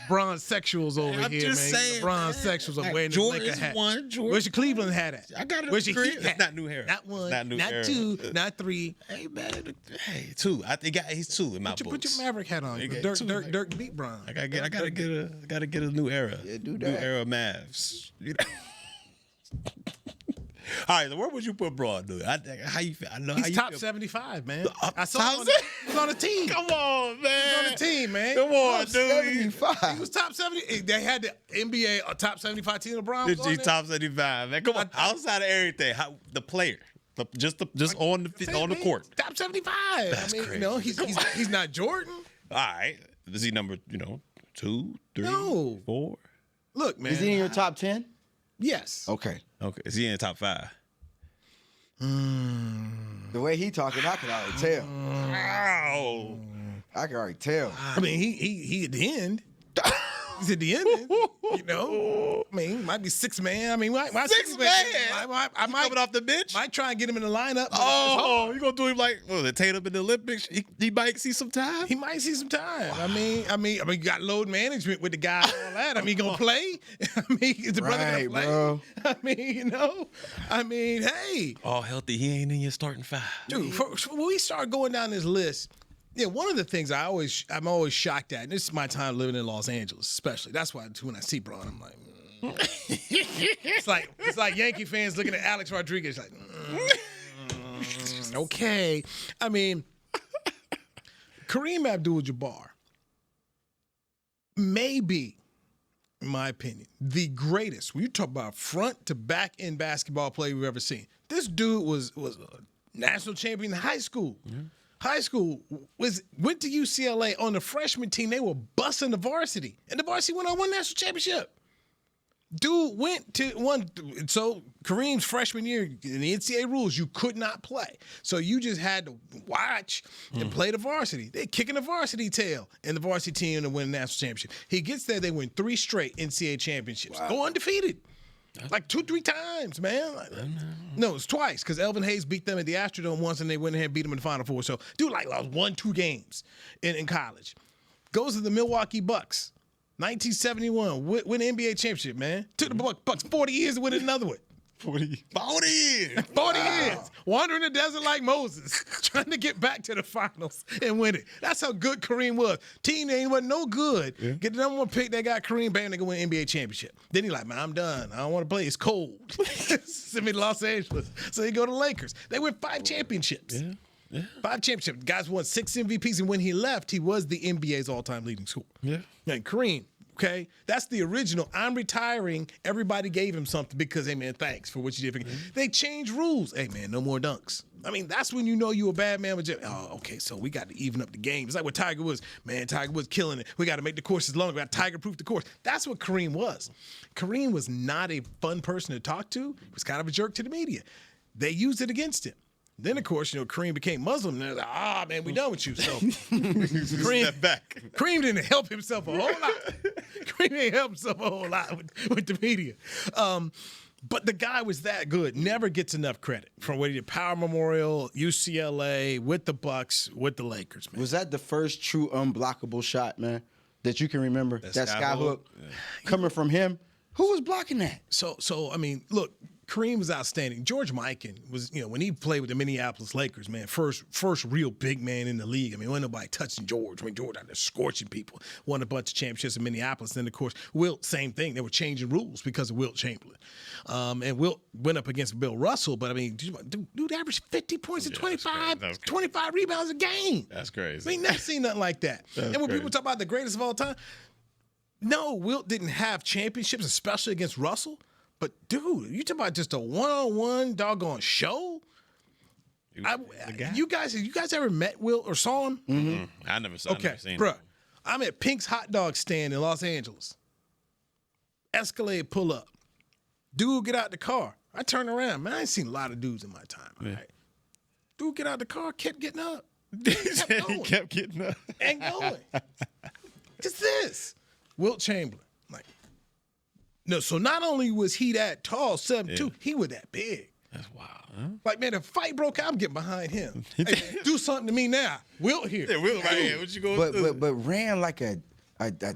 Bronze sexuals over I'm here, just man. saying, Bronze sexuals are wearing the Jordan Laker is hat. one. Where's your Cleveland hat at? I got it. Where's your Heat hat? It's not new hair. Not one, Not new not era. 2, not 3. Hey, man. Hey, 2. I think he's 2 in my books. Put your Maverick hat on. You get Dirk, 2, Dirk, Dirk beat Bron. I gotta get a new era. Yeah, do that. New era Mavs. All right, so where would you put Braun, dude? How you feel? I know He's how you top feel. 75, man. I saw top him he was on the team. Come on, man. He was on the team, man. Come on, dude. 75. He was top 70. They had the NBA top 75 team. LeBron was on He's there. top 75, man. Come on. Outside of everything, the player, just on the court. Top 75. That's I mean, crazy. you know, he's not Jordan. All right. Is he number 2, 3, No. 4? Look, man. Is he in your top 10? Yes. Okay. Is he in the top 5? The way he talking, I can already tell. I can already tell. I mean, he at the end. He's at the end. I mean, he might be 6 man. I mean, my 6 man. I might coming off the bench. Might try and get him in the lineup. Oh, you gonna do him like Tatum in the Olympics? He might see some time. He might see some time. Wow. I mean, you got load management with the guy and all that. I mean, gonna play? I mean, is the brother gonna play? Bro. I mean, hey. All healthy, he ain't in your starting 5. Dude, when we start going down this list, one of the things I'm always shocked at, and this is my time living in Los Angeles, especially. That's why when I see Braun, I'm like, it's like Yankee fans looking at Alex Rodriguez, like, okay. I mean, Kareem Abdul-Jabbar may be, in my opinion, the greatest. When you talk about front to back end basketball player we've ever seen, this dude was a national champion in high school. Mm-hmm. High school went to UCLA on the freshman team. They were busting the varsity, and the varsity went on one national championship. Dude went to one. So Kareem's freshman year in the NCAA rules, you could not play. So you just had to watch and play the varsity. They're kicking the varsity tail, and the varsity team to win the national championship. He gets there, they win 3 straight NCAA championships. Wow. Go undefeated. Like 2-3 times, man. No, it's twice because Elvin Hayes beat them at the Astrodome once, and they went ahead and beat them in the Final Four. So, dude, lost 1-2 games in college. Goes to the Milwaukee Bucks, 1971, win an NBA championship, man. Took the Bucks 40 years to win another one. 40 years. 40 years. Wandering the desert like Moses, trying to get back to the finals and win it. That's how good Kareem was. Team name wasn't no good. Yeah. Get the number 1 pick, they got Kareem, bam, they go win an NBA championship. Then he like, man, I'm done. I don't want to play. It's cold. Send me to Los Angeles. So he go to the Lakers. They win 5 championships. Yeah. 5 championships. The guys won 6 MVPs, and when he left, he was the NBA's all-time leading scorer. Yeah. And Kareem, okay, that's the original. I'm retiring. Everybody gave him something because, hey, man, thanks for what you did. They changed rules. Hey, man, no more dunks. I mean, that's when you know you a bad man. Okay, so we got to even up the game. It's like what Tiger Woods. Man, Tiger Woods killing it. We got to make the courses longer. We got to Tiger-proof the course. That's what Kareem was. Kareem was not a fun person to talk to. He was kind of a jerk to the media. They used it against him. Then, of course, Kareem became Muslim, and they're like, man, we done with you. So Kareem didn't help himself a whole lot. Kareem didn't help himself a whole lot with the media. But the guy was that good. Never gets enough credit from what he did. Power Memorial, UCLA, with the Bucks, with the Lakers, man. Was that the first true unblockable shot, man, that you can remember? That sky hook coming from him? Who was blocking that? So I mean, look, Kareem was outstanding. George Mikan was, when he played with the Minneapolis Lakers, man, first real big man in the league. I mean, wasn't nobody touching George. I mean, George out there scorching people. Won a bunch of championships in Minneapolis. Then, of course, Wilt, same thing. They were changing rules because of Wilt Chamberlain. And Wilt went up against Bill Russell, but, I mean, dude averaged 50 points and 25 rebounds a game. That's crazy. I mean, never seen nothing like that. And when people talk about the greatest of all time, no, Wilt didn't have championships, especially against Russell. But, dude, you talking about just a one-on-one doggone show? You guys ever met Wilt or saw him? Mm-hmm. I never seen him. Bro, I'm at Pink's hot dog stand in Los Angeles. Escalade pull up. Dude get out the car. I turn around. Man, I ain't seen a lot of dudes in my time. Yeah. Right? Dude get out the car, kept getting up. He kept getting up. And going. Just this. Wilt Chamberlain. No, so not only was he that tall, 7'2", he was that big. That's wild, huh? Like, man, if a fight broke out, I'm getting behind him. Hey, man, do something to me now. Wilt here. Yeah, Wilt right here. What you going to do? But ran like a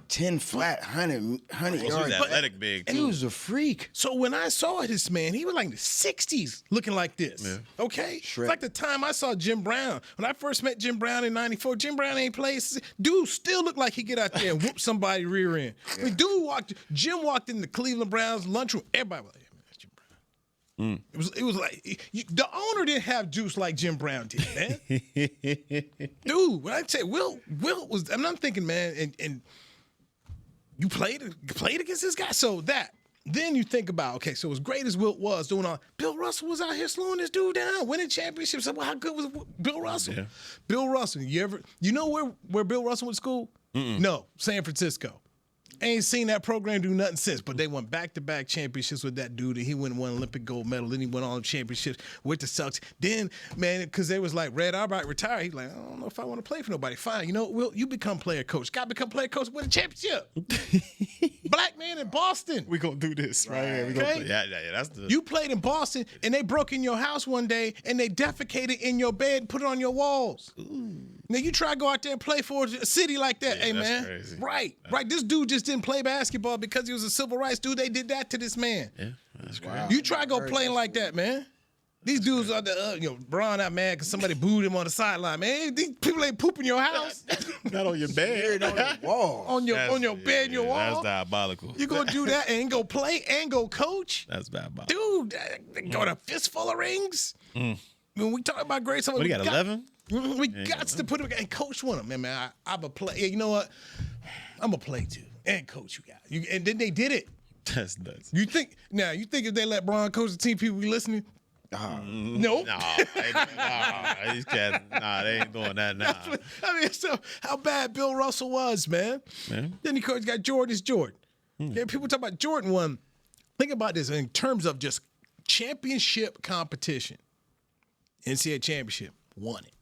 10 flat 100 yards. Athletic big, too. He was a freak. So when I saw this man, he was like in the 60s looking like this. Yeah. Okay? It's like the time I saw Jim Brown. When I first met Jim Brown in 94, Jim Brown ain't played. Dude still looked like he get out there and whoop somebody rear end. Yeah. I mean, Jim walked in the Cleveland Browns lunchroom. Everybody was like, that's Jim Brown. It was like, the owner didn't have juice like Jim Brown did, man. Dude, when I say Wilt was, I'm thinking, man, and you played against this guy? So then you think about, okay, so as great as Wilt was doing all, Bill Russell was out here slowing this dude down, winning championships. How good was Bill Russell? Yeah. Bill Russell, you know where Bill Russell went to school? No, San Francisco. Ain't seen that program do nothing since, but they won back-to-back championships with that dude, and he won one Olympic gold medal. Then he won all the championships with the Celtics. Then, man, because they was like, Red Auerbach retired. He's like, I don't know if I want to play for nobody. Fine, you know, you become player coach. Got to become player coach, win a championship. Black man in Boston. We gonna do this, right? Yeah, we gonna play. Yeah. That's the. You played in Boston, and they broke in your house one day, and they defecated in your bed and put it on your walls. Ooh. Now, you try to go out there and play for a city like that. Hey, man. Crazy. Right. This dude just didn't play basketball because he was a civil rights dude. They did that to this man. Yeah, that's crazy. You try to go playing like that, man. These dudes are Bron out mad because somebody booed him on the sideline, man. These people ain't pooping your house. Not on your bed. On your wall. on your bed, your wall. That's diabolical. You gonna do that and go play and go coach? That's diabolical. Dude, they got a fistful of rings. When we talk about great, what do you got, 11? We got to put him and coach one of them. Man, I'm a play. You know what? I'm a play too and coach you guys. And then they did it. That's nuts. You think if they let Bron coach the team, people be listening? No. These cats, they ain't doing that now. I mean, so how bad Bill Russell was, man. Then he got Jordan. Yeah, people talk about Jordan won. Think about this in terms of just championship competition. NCAA championship, won it.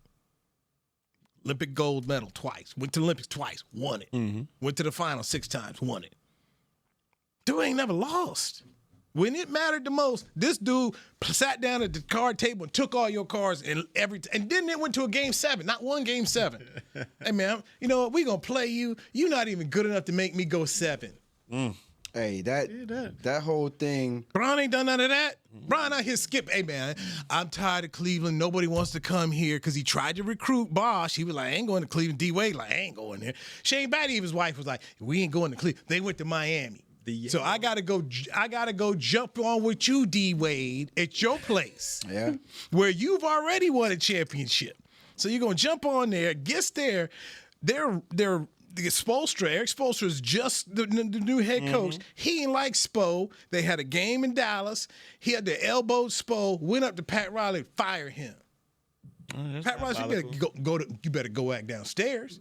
Olympic gold medal twice. Went to the Olympics twice, won it. Went to the final 6 times, won it. Dude ain't never lost. When it mattered the most, this dude sat down at the card table and took all your cards and then it went to a game 7, not one game 7. Hey, man, you know what? We gonna play you. You're not even good enough to make me go 7. Hey, that whole thing. Bron ain't done none of that. Bron out here skip. Hey, man, I'm tired of Cleveland. Nobody wants to come here because he tried to recruit Bosch. He was like, I ain't going to Cleveland. D-Wade like, I ain't going there. Shane Batty, his wife, was like, we ain't going to Cleveland. They went to Miami. So I gotta go jump on with you, D-Wade, at your place. Yeah. Where you've already won a championship. So you're gonna jump on there, gets there. They're the Spoelstra, Eric Spoelstra is just the new head coach. He ain't like Spo. They had a game in Dallas. He had to elbow Spo, went up to Pat Riley, fire him. Pat Riley, you better go back downstairs.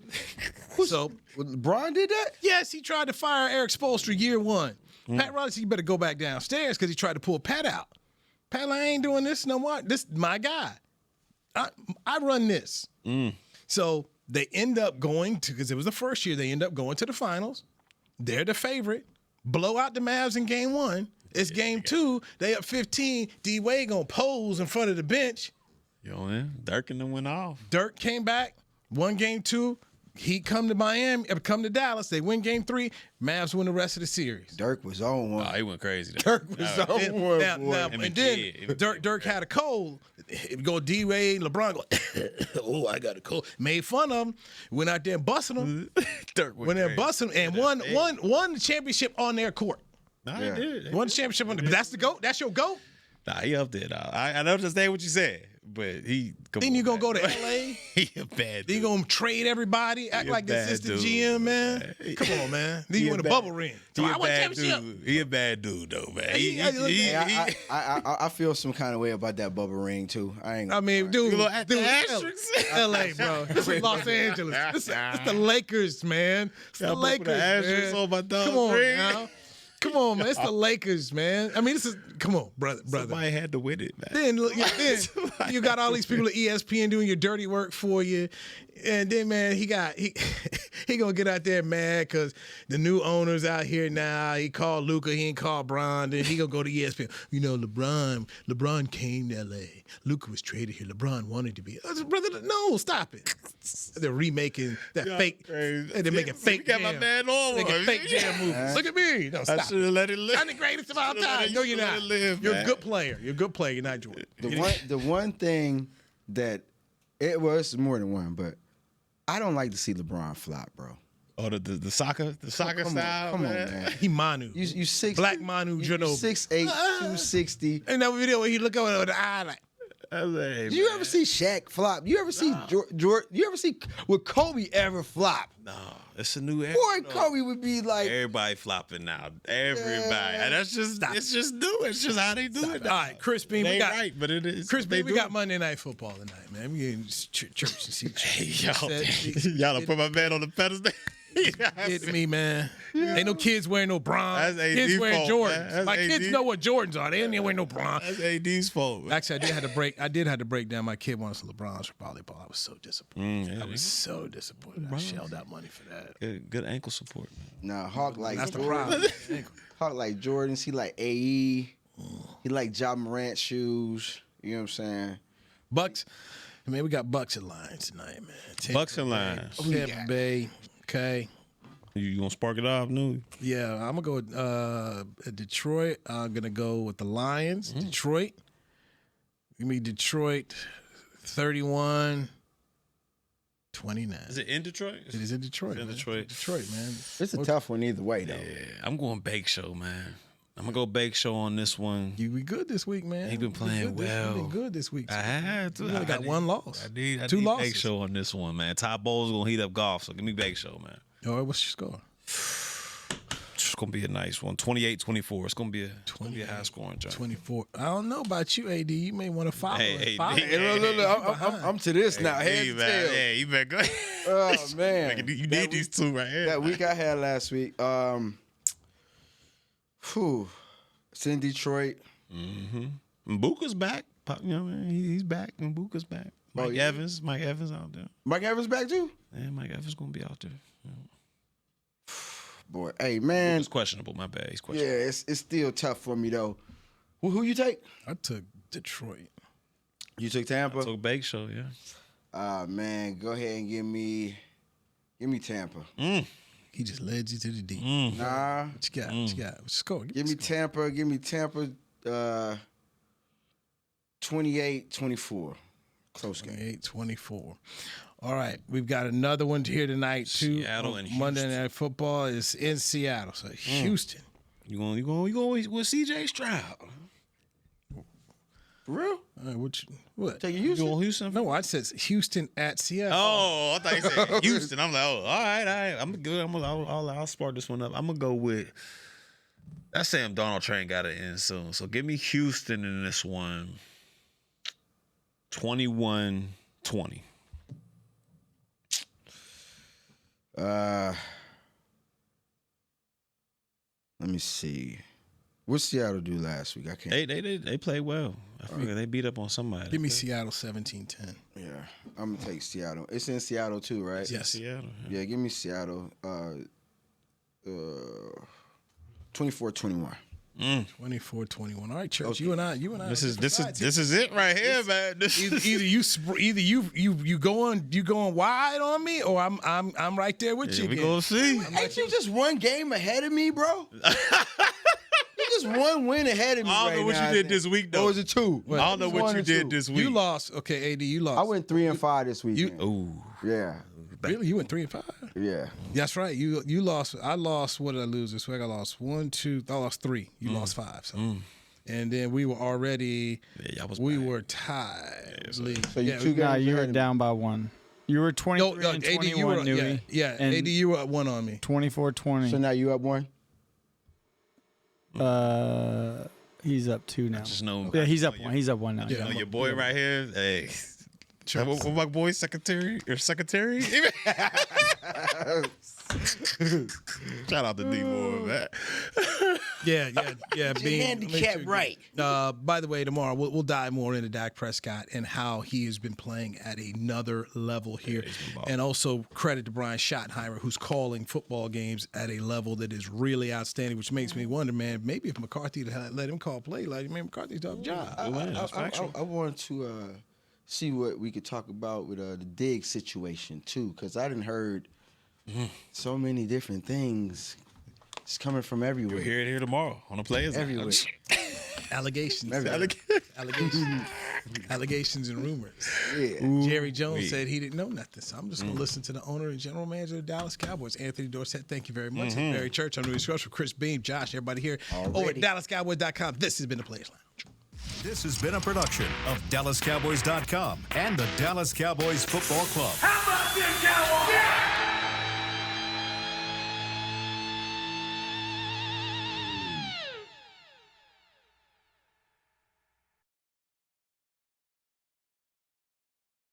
So LeBron did that? Yes, he tried to fire Eric Spoelstra year 1. Pat Riley said, you better go back downstairs because he tried to pull Pat out. Pat, I ain't doing this no more. This is my guy. I run this. So they end up going to, because it was the first year, they end up going to the finals. They're the favorite. Blow out the Mavs in game 1. It's game 2. They up 15. D-Wade going to pose in front of the bench. Dirk and them went off. Dirk came back, won game 2. He come to Dallas. They win game 3. Mavs win the rest of the series. Dirk was on one. Oh, he went crazy. Dirk was on one. And then Dirk had a cold. It'd go D-Wade, LeBron go, oh, I got a cold. Made fun of him. Went out there and busted him. Dirk went there and busted him and won the championship on their court. Nah, he did. Won the championship on that's the GOAT? That's your GOAT? Nah, he up there, dog. I understand what you said, but he. Then you gonna go to L.A. He a bad dude. Then you gonna trade everybody, act like the assistant GM, man. Come on, man. Then you win a bubble ring. So I want championship. He a bad dude, though, man. I feel some kind of way about that bubble ring too. Dude, L.A., bro. This is Los Angeles. It's the Lakers, man. It's the Lakers, man. Come on now. Come on, man. It's the Lakers, man. I mean, come on, brother. Somebody had to win it, man. Then you got all these people at ESPN doing your dirty work for you. And then, man, he gonna get out there mad because the new owner's out here now. He called Luka, he ain't called Bron. Then he gonna go to ESPN. You know, LeBron came to L.A. Luka was traded here. LeBron wanted to be. Brother, no, stop it. They're remaking that fake. They're making fake jam. Got my man on. Making fake jam movies. Look at me. No, stop. I should have let it live. I'm the greatest of all time. No, you're not. You're a good player. You're a good player. You're not Jordan. The one thing that it's more than one, but I don't like to see LeBron flop, bro. Oh, the soccer style. Come on, man. He Manu. You 6 Black Manu Ginobili. 6'8", 260. And that video where he look over with the eye like. Did you ever see Shaq flop? You ever see Jordan? You ever see would Kobe ever flop? No, it's a new era. Boy, Kobe would be like everybody flopping now. Everybody. And that's just it's just new. It's just how they do it. All right, Chris Bean. They right, but it is. Chris Bean, we got Monday Night Football tonight, man. We in church and see. Hey, y'all done put my man on the pedestal. Hit me, man. Ain't no kids wearing no bronze. That's Kids AD wearing fault, Jordans. man. My That's kids AD. know what Jordans are. They ain't wearing no bronze. That's AD's fault. Man. Actually, I did have to break down. My kid wanted some LeBrons for volleyball. I was so disappointed. I was so disappointed. I shelled out money for that. Good ankle support. Man. Nah, Hawk like That's the Jordan. problem. Hawk like Jordans. He like AE. He like Ja Morant shoes. You know what I'm saying? Bucks. Man, we got Bucks and Lions tonight, man. Bucks and Lions. Tampa Bay. Okay. You gonna spark it off, Newy? Yeah, I'm gonna go with Detroit. I'm gonna go with the Lions. Detroit. Give me Detroit 31-29. Is it in Detroit? It is in Detroit. It's in man. Detroit. Detroit, man. It's a tough one either way, though. Yeah, I'm going Bake Show, man. I'm gonna go Bake Show on this one. You be good this week, man. He been playing well. You been good this week. I had to. You only got one loss. I need Two Bake losses. Show on this one, man. Ty Bowles gonna heat up golf, so give me Bake Show, man. All right, what's your score? It's gonna be a nice one. 28-24. It's gonna be a high scoring job. 24. I don't know about you, AD. You may want to follow. Hey, follow. Look, I'm to this now. Head to tail. Hey, you better go. Oh man, You need these two right here. that week I had last week. It's in Detroit. Mbuka's back. You know, man, he's back. Mbuka's back. Mike Evans out there. Mike Evans back too. Yeah, Mike Evans gonna be out there. Yeah. Boy, hey man, It's questionable. My bad. He's yeah, questionable. it's still tough for me though. Who you take? I took Detroit. You took Tampa. So Bake Show, yeah. Man, go ahead and give me Tampa. He just led you to the deep. Nah, What you got? What you got? What's your score? give me Tampa. Give me Tampa. 28-24. Close game. 28-24. All right, we've got another one here tonight too. Seattle and Monday Houston. Night Football is in Seattle. So Houston. You going with CJ Stroud? For real? All right, what? Taking You Houston? going Houston? No, I said Houston at Seattle. Oh, I thought you said Houston. I'm like, all right. I'm good. I'll spark this one up. I'm gonna go with that Sam Darnold train got to end soon. So give me Houston in this one. 21-20. Let me see. What Seattle do last week? I can't. They played well. I figure they beat up on somebody. Give me Seattle 17-10. Yeah, I'm gonna take Seattle. It's in Seattle too, right? Yes. Seattle. Yeah, give me Seattle. 24-21. 24-21. All right, Church. Okay. You and I. This is it right here, man. Either you going wide on me, or I'm right there with you. We gonna see. Ain't you just one game ahead of me, bro? You just one win ahead of me. I don't know what you did this week, though. Or was it two? I don't know what you did this week. You lost. Okay, AD, you lost. I went 3-5 this week. Yeah. Really? You went 3-5? Yeah. That's right. You lost. I lost. What did I lose this week? I lost 1, 2. I lost 3. You lost 5. So. And then we were already. Yeah, we were tied. So you two guys. You were down by 1. You were 23 and 21, Newy. Yeah, AD, you were up 1 on me. 24-20. So now you up 1? He's up 2 now. I just know. Yeah, he's up 1. He's up 1 now. You know your boy right here. Hey. What my boy secretary? Shout out to D-Boy, man. Yeah. Being handicapped right. By the way, tomorrow we'll dive more into Dak Prescott and how he has been playing at another level here. And also credit to Brian Schottenheimer, who's calling football games at a level that is really outstanding, which makes me wonder, man, maybe if McCarthy had let him call play, like, man, McCarthy's done a job. I wanted to see what we could talk about with the Diggs situation, too, because I done heard so many different things. It's coming from everywhere. You'll hear it here tomorrow on the Players Lounge. Everywhere. Allegations. Allegations and rumors. Yeah. Jerry Jones said he didn't know nothing. So I'm just going to listen to the owner and general manager of the Dallas Cowboys, Anthony Dorsett. Thank you very much. And Barry Church, I'm Newy Scruggs for Chris Beam, Josh, everybody here over at DallasCowboys.com. This has been the Players Lounge. This has been a production of DallasCowboys.com and the Dallas Cowboys Football Club. How about them Cowboys?